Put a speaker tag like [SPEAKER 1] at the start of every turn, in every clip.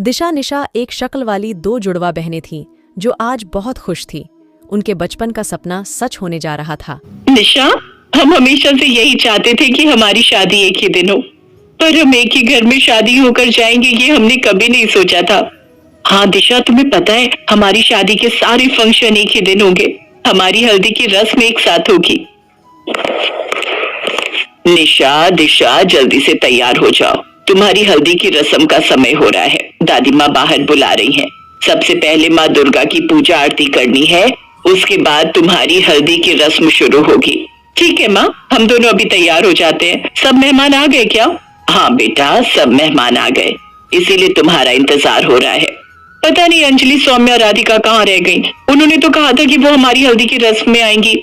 [SPEAKER 1] दिशा निशा एक शक्ल वाली दो जुड़वा बहनें थीं जो आज बहुत खुश थीं। उनके बचपन का सपना सच होने जा रहा था।
[SPEAKER 2] निशा, हम हमेशा से यही चाहते थे कि हमारी शादी एक ही दिन हो, पर हम एक ही घर में शादी होकर जाएंगे ये हमने कभी नहीं सोचा था। हाँ दिशा, तुम्हें पता है हमारी शादी के सारे फंक्शन एक ही दिन होंगे। हमारी हल्दी की रस्म एक साथ होगी। निशा, दिशा जल्दी से तैयार हो जाओ, तुम्हारी हल्दी की रस्म का समय हो रहा है। दादी माँ बाहर बुला रही हैं। सबसे पहले माँ दुर्गा की पूजा आरती करनी है, उसके बाद तुम्हारी हल्दी की रस्म शुरू होगी। ठीक है माँ, हम दोनों अभी तैयार हो जाते हैं। सब मेहमान आ गए क्या? हाँ बेटा, सब मेहमान आ गए, इसीलिए तुम्हारा इंतजार हो रहा है। पता नहीं अंजलि, सौम्या, राधिका कहाँ रह गई? उन्होंने तो कहा था कि वो हमारी हल्दी की रस्म में आएंगी।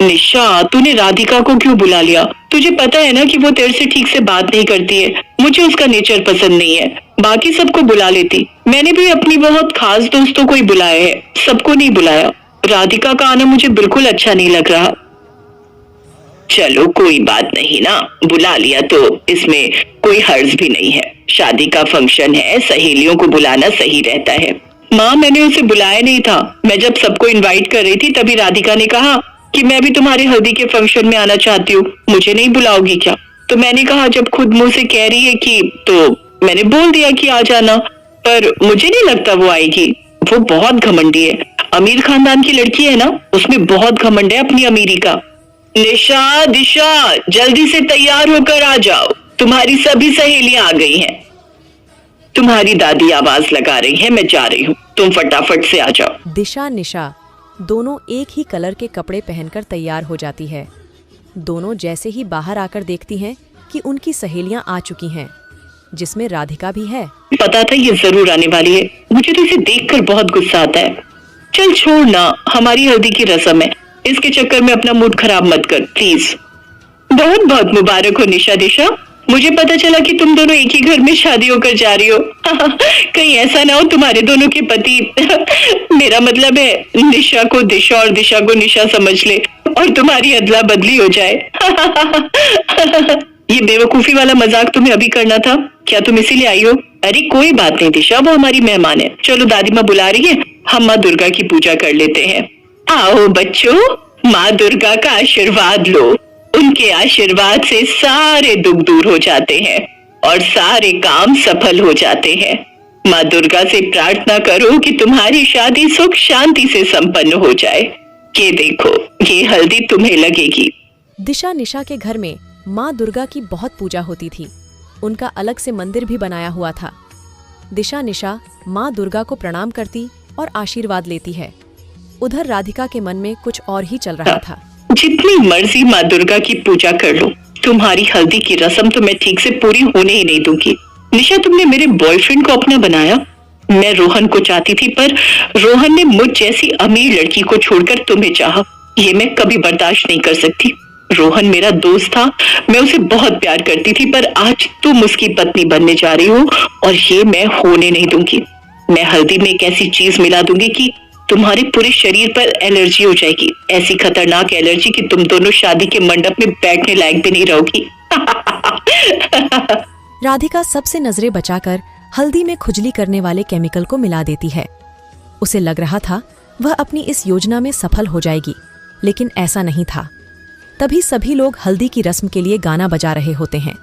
[SPEAKER 2] निशा, तूने राधिका को क्यों बुला लिया? तुझे पता है ना कि वो तेरे से ठीक से बात नहीं करती है। मुझे उसका नेचर पसंद नहीं है। बाकी सबको बुला लेती। मैंने भी अपनी बहुत खास दोस्तों को ही बुलाया है, सबको नहीं बुलाया। राधिका का आना मुझे बिल्कुल अच्छा नहीं लग रहा। चलो कोई बात नहीं ना, बुला लिया तो इसमें कोई हर्ज भी नहीं है। शादी का फंक्शन है, सहेलियों को बुलाना सही रहता है। माँ, मैंने उसे बुलाया नहीं था। मैं जब सबको इनवाइट कर रही थी तभी राधिका ने कहा कि मैं भी तुम्हारी हल्दी के फंक्शन में आना चाहती हूँ, मुझे नहीं बुलाओगी क्या? तो मैंने कहा जब खुद मुंह से कह रही है कि, तो मैंने बोल दिया कि आ जाना, पर मुझे नहीं लगता वो आएगी। वो बहुत घमंडी है। अमीर खानदान की लड़की है ना, उसमें बहुत घमंड है अपनी अमीरी का। निशा, दिशा जल्दी से तैयार होकर आ जाओ, तुम्हारी सभी सहेलियां आ गई हैं। तुम्हारी दादी आवाज लगा रही है, मैं जा रही हूँ, तुम फटाफट से आ जाओ।
[SPEAKER 1] दिशा निशा दोनों एक ही कलर के कपड़े पहनकर तैयार हो जाती है। दोनों जैसे ही बाहर आकर देखती हैं कि उनकी सहेलियां आ चुकी हैं, जिसमें राधिका भी है।
[SPEAKER 2] पता था ये जरूर आने वाली है। मुझे तो इसे देखकर बहुत गुस्सा आता है। चल छोड़ ना, हमारी हल्दी की रस्म है, इसके चक्कर में अपना मूड खराब मत कर प्लीज। बहुत बहुत मुबारक हो निशा, दिशा। मुझे पता चला कि तुम दोनों एक ही घर में शादी होकर जा रही हो। कहीं ऐसा ना हो तुम्हारे दोनों के पति मेरा मतलब है निशा को दिशा और दिशा को निशा समझ ले और तुम्हारी अदला बदली हो जाए। ये बेवकूफी वाला मजाक तुम्हें अभी करना था क्या? तुम इसीलिए आई हो? अरे कोई बात नहीं दिशा, वो हमारी मेहमान है। चलो दादी माँ बुला रही है, हम माँ दुर्गा की पूजा कर लेते हैं। आओ बच्चों, माँ दुर्गा का आशीर्वाद लो। उनके आशीर्वाद से सारे दुख दूर हो जाते हैं और सारे काम सफल हो जाते हैं। माँ दुर्गा से प्रार्थना करो कि तुम्हारी शादी सुख शांति से संपन्न हो जाए। ये देखो, ये हल्दी तुम्हें लगेगी।
[SPEAKER 1] दिशा निशा के घर में माँ दुर्गा की बहुत पूजा होती थी। उनका अलग से मंदिर भी बनाया हुआ था। दिशा निशा माँ दुर्गा को प्रणाम करती और आशीर्वाद लेती है। उधर राधिका के मन में कुछ और ही चल रहा था।
[SPEAKER 2] जितनी मर्जी माँ दुर्गा की पूजा कर लो, तुम्हारी हल्दी की रस्म तो मैं ठीक से पूरी होने ही नहीं दूंगी। निशा, तुमने मेरे बॉयफ्रेंड को अपना बनाया। मैं रोहन को चाहती थी, पर रोहन ने मुझ जैसी अमीर लड़की को छोड़कर तुम्हें चाहा। ये मैं कभी बर्दाश्त नहीं कर सकती। रोहन मेरा दोस्त था, मैं उसे बहुत प्यार करती थी, पर आज तुम उसकी पत्नी बनने जा रही हो और ये मैं होने नहीं दूंगी। मैं हल्दी में एक ऐसी चीज मिला दूंगी कि तुम्हारे पूरे शरीर पर एलर्जी हो जाएगी। ऐसी खतरनाक एलर्जी कि तुम दोनों शादी के मंडप में बैठने लायक भी नहीं रहोगी।
[SPEAKER 1] राधिका सबसे नजरें बचाकर हल्दी में खुजली करने वाले केमिकल को मिला देती है। उसे लग रहा था वह अपनी इस योजना में सफल हो जाएगी, लेकिन ऐसा नहीं था। तभी सभी लोग हल्दी की रस्म के लिए गाना बजा रहे होते हैं।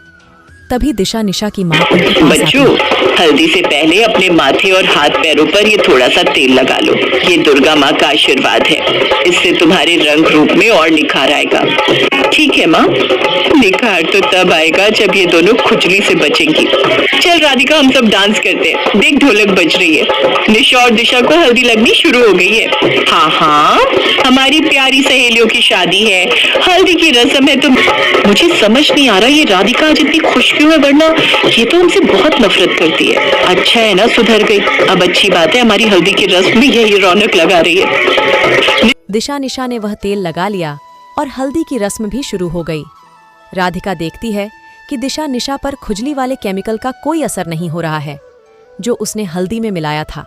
[SPEAKER 1] तभी दिशा निशा की माँ उनके पास आती है।
[SPEAKER 2] बच्चों, हल्दी से पहले अपने माथे और हाथ पैरों पर ये थोड़ा सा तेल लगा लो। ये दुर्गा माँ का आशीर्वाद है, इससे तुम्हारे रंग रूप में और निखार आएगा। ठीक है माँ, निखार तो तब आएगा जब ये दोनों खुजली से बचेंगी। चल राधिका, हम सब डांस करते हैं। देख ढोलक बज रही है। निशा और दिशा को हल्दी लगनी शुरू हो गई है। हाँ हाँ, हमारी प्यारी सहेलियों की शादी है, हल्दी की रस्म है। तो मुझे समझ नहीं आ रहा ये राधिका आज इतनी खुश क्यों है, वरना ये तो हमसे बहुत नफरत करती है। अच्छा है ना, सुधर गई। अब अच्छी बात है, हमारी हल्दी की रस्म में यही रौनक लगा रही है।
[SPEAKER 1] दिशा निशा ने वह तेल लगा लिया और हल्दी की रस्म भी शुरू हो गई। राधिका देखती है कि दिशा निशा पर खुजली वाले केमिकल का कोई असर नहीं हो रहा है जो उसने हल्दी में मिलाया था।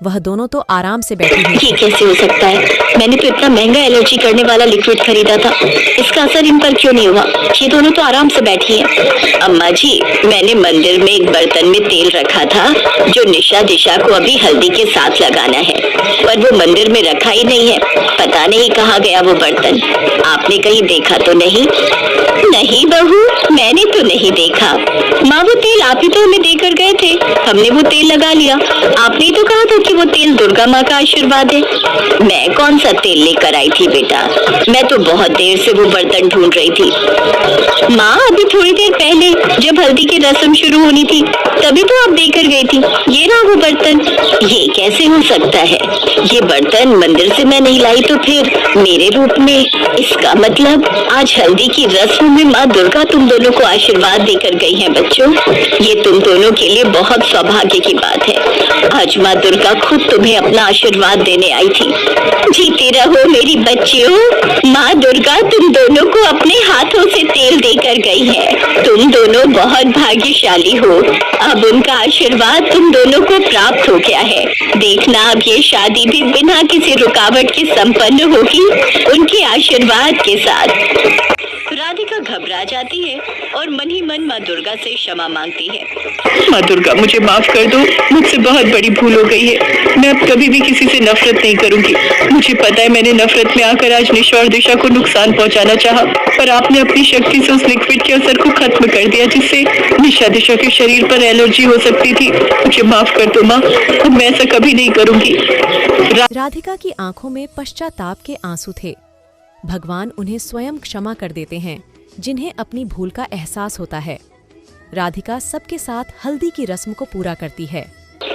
[SPEAKER 1] वह दोनों तो आराम से बैठी हुई
[SPEAKER 2] ये कैसे हो सकता है? मैंने तो इतना महंगा एलर्जी करने वाला लिक्विड खरीदा था, इसका असर इन पर क्यों नहीं हुआ? ये दोनों तो आराम से बैठी हैं। अम्मा जी, मैंने मंदिर में एक बर्तन में तेल रखा था जो निशा दिशा को अभी हल्दी के साथ लगाना है, पर वो मंदिर में रखा ही नहीं है। पता नहीं कहाँ गया वो बर्तन। आपने कहीं देखा तो नहीं? नहीं बहू, मैंने तो नहीं देखा। माँ, वो तेल आप ही तो हमें देकर गए थे, हमने वो तेल लगा लिया। आपने तो कहा था कि वो तेल दुर्गा माँ का आशीर्वाद है। मैं कौन सा तेल लेकर आई थी बेटा? मैं तो बहुत देर से वो बर्तन ढूंढ रही थी। माँ, अभी थोड़ी देर पहले जब हल्दी की रस्म शुरू होनी थी तभी तो आप देकर गई थी। ये रहा वो बर्तन। ये कैसे हो सकता है? ये बर्तन मंदिर से मैं नहीं लाई तो फिर मेरे रूप में? इसका मतलब आज हल्दी की रस्म में माँ दुर्गा तुम दोनों को आशीर्वाद देकर गई हैं बच्चों। ये तुम दोनों के लिए बहुत सौभाग्य की बात है। आज माँ दुर्गा खुद तुम्हें अपना आशीर्वाद देने आई थी। जीते रहो मेरी बच्चियों। माँ दुर्गा तुम दोनों को अपने हाथों से तेल देकर गई है। तुम दोनों बहुत भाग्यशाली हो। अब उनका आशीर्वाद तुम दोनों को प्राप्त हो गया है। देखना, अब ये शादी भी बिना किसी रुकावट के संपन्न होगी, उनके आशीर्वाद के साथ। राधिका घबरा जाती है और मन ही मन माँ दुर्गा से क्षमा मांगती है। माँ दुर्गा, मुझे माफ कर दो, मुझसे बहुत बड़ी भूल हो गई है। मैं अब कभी भी किसी से नफरत नहीं करूंगी। मुझे पता है मैंने नफरत में आकर आज निशा और दिशा को नुकसान पहुंचाना चाहा, पर आपने अपनी शक्ति से उस लिक्विड के असर को खत्म कर दिया जिससे निशा दिशा के शरीर पर एलर्जी हो सकती थी। मुझे माफ कर दो माँ, अब मैं ऐसा कभी नहीं करूंगी।
[SPEAKER 1] राधिका की आंखों में पश्चाताप के आंसू थे। भगवान उन्हें स्वयं क्षमा कर देते हैं जिन्हें अपनी भूल का एहसास होता है। राधिका सबके साथ हल्दी की रस्म को पूरा करती है।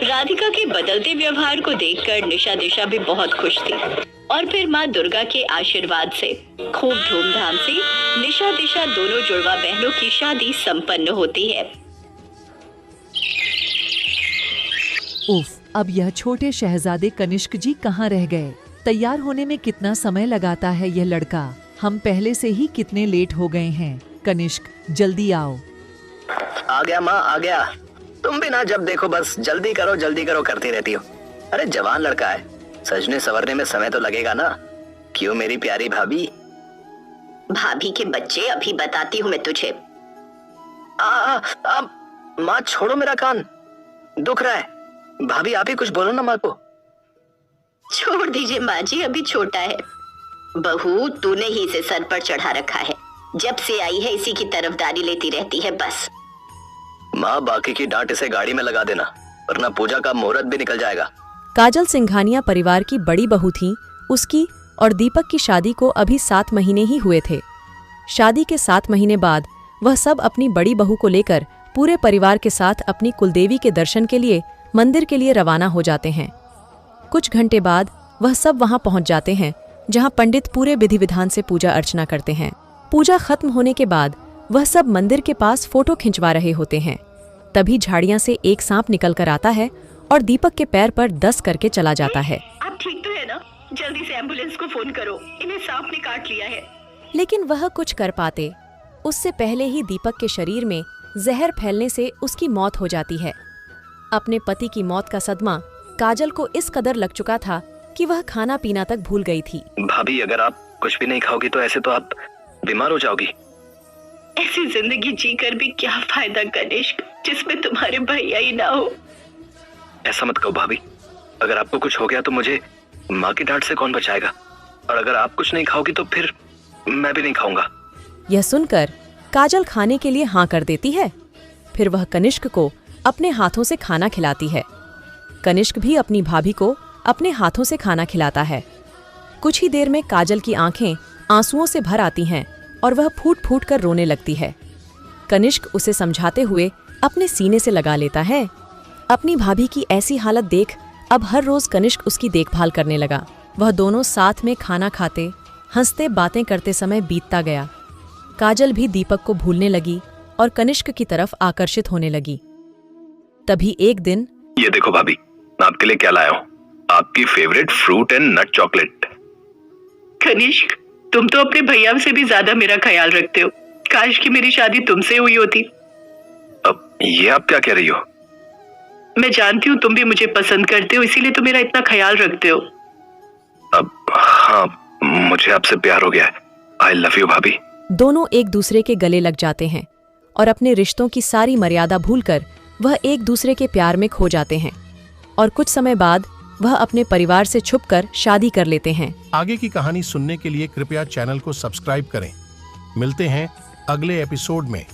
[SPEAKER 2] राधिका के बदलते व्यवहार को देखकर निशा दिशा भी बहुत खुश थी और फिर माँ दुर्गा के आशीर्वाद से खूब धूमधाम से निशा दिशा दोनों जुड़वा बहनों की शादी संपन्न होती है।
[SPEAKER 3] उफ, अब यह छोटे शहजादे कनिष्क जी कहाँ रह गए? तैयार होने में कितना समय लगाता है यह लड़का। हम पहले से ही कितने लेट हो गए हैं। कनिष्क, जल्दी आओ।
[SPEAKER 4] आ गया माँ, आ गया। तुम भी ना जब देखो बस जल्दी करो करती रहती हो। अरे जवान लड़का है, सजने संवरने में समय तो लगेगा ना। क्यों मेरी प्यारी भाभी?
[SPEAKER 2] भाभी के बच्चे, अभी बताती हूँ मैं तुझे।
[SPEAKER 4] माँ छोड़ो मेरा कान, दुख रहा है। भाभी आप ही कुछ बोलो ना माँ को।
[SPEAKER 2] छोड़ दीजिए माँ जी, अभी छोटा है। बहू, तूने ही इसे सर पर चढ़ा रखा है। जब से आई है इसी की तरफदारी लेती रहती है बस।
[SPEAKER 4] माँ, बाकी की डांट इसे गाड़ी में लगा देना, वरना पूजा का मुहूर्त भी निकल जाएगा।
[SPEAKER 1] काजल सिंघानिया परिवार की बड़ी बहू थी। उसकी और दीपक की शादी को अभी 7 महीने ही हुए थे। शादी के 7 महीने बाद वह सब अपनी बड़ी बहू को लेकर पूरे परिवार के साथ अपनी कुलदेवी के दर्शन के लिए मंदिर के लिए रवाना हो जाते हैं। कुछ घंटे बाद वह सब वहां पहुंच जाते हैं जहां पंडित पूरे विधि विधान से पूजा अर्चना करते हैं। पूजा खत्म होने के बाद वह सब मंदिर के पास फोटो खिंचवा रहे होते हैं। तभी झाड़ियां से एक सांप निकल कर आता है और दीपक के पैर पर 10 करके चला जाता है।
[SPEAKER 2] आप ठीक तो है ना? जल्दी से एम्बुलेंस को फोन करो, इन्हें सांप ने काट लिया है।
[SPEAKER 1] लेकिन वह कुछ कर पाते उससे पहले ही दीपक के शरीर में जहर फैलने से उसकी मौत हो जाती है। अपने पति की मौत का सदमा काजल को इस कदर लग चुका था कि वह खाना पीना तक भूल गई थी।
[SPEAKER 4] भाभी, अगर आप कुछ भी नहीं खाओगी तो ऐसे तो आप बीमार हो जाओगी।
[SPEAKER 2] ऐसी जिंदगी जीकर भी क्या फायदा कनिष्क, जिसमें तुम्हारे भैया ही ना हो।
[SPEAKER 4] ऐसा मत कहो भाभी, अगर आपको कुछ हो गया तो मुझे माँ की डांट से कौन बचाएगा? और अगर आप कुछ नहीं खाओगी तो फिर मैं भी नहीं खाऊंगा।
[SPEAKER 1] यह सुनकर काजल खाने के लिए हाँ कर देती है। फिर वह कनिष्क को अपने हाथों से खाना खिलाती है। कनिष्क भी अपनी भाभी को अपने हाथों से खाना खिलाता है। कुछ ही देर में काजल की आंखें आंसुओं से भर आती हैं और वह फूट फूट कर रोने लगती है। कनिष्क उसे समझाते हुए अपने सीने से लगा लेता है। अपनी भाभी की ऐसी हालत देख अब हर रोज कनिष्क उसकी देखभाल करने लगा। वह दोनों साथ में खाना खाते, हंसते, बातें करते समय बीतता गया। काजल भी दीपक को भूलने लगी और कनिष्क की तरफ आकर्षित होने लगी। तभी एक दिन,
[SPEAKER 4] ये देखो भाभी, मैं आपके लिए क्या लाया हूँ, आपकी favourite fruit and nut chocolate.
[SPEAKER 2] Kanishk, तुम तो अपने भैया से भी ज्यादा मेरा ख्याल रखते हो। काश कि मेरी शादी तुमसे हुई होती।
[SPEAKER 4] अब ये आप क्या कह रही हो?
[SPEAKER 2] मैं जानती हूँ तुम भी मुझे पसंद करते हो, इसीलिए तो मेरा इतना ख्याल रखते हो।
[SPEAKER 4] अब हाँ, मुझे आपसे प्यार हो गया है। आई लव यू भाभी।
[SPEAKER 1] दोनों एक दूसरे के गले लग जाते हैं और अपने रिश्तों की सारी मर्यादा भूलकर वह एक दूसरे के प्यार में खो जाते हैं और कुछ समय बाद वह अपने परिवार से छुपकर शादी कर लेते हैं।
[SPEAKER 5] आगे की कहानी सुनने के लिए कृपया चैनल को सब्सक्राइब करें। मिलते हैं अगले एपिसोड में।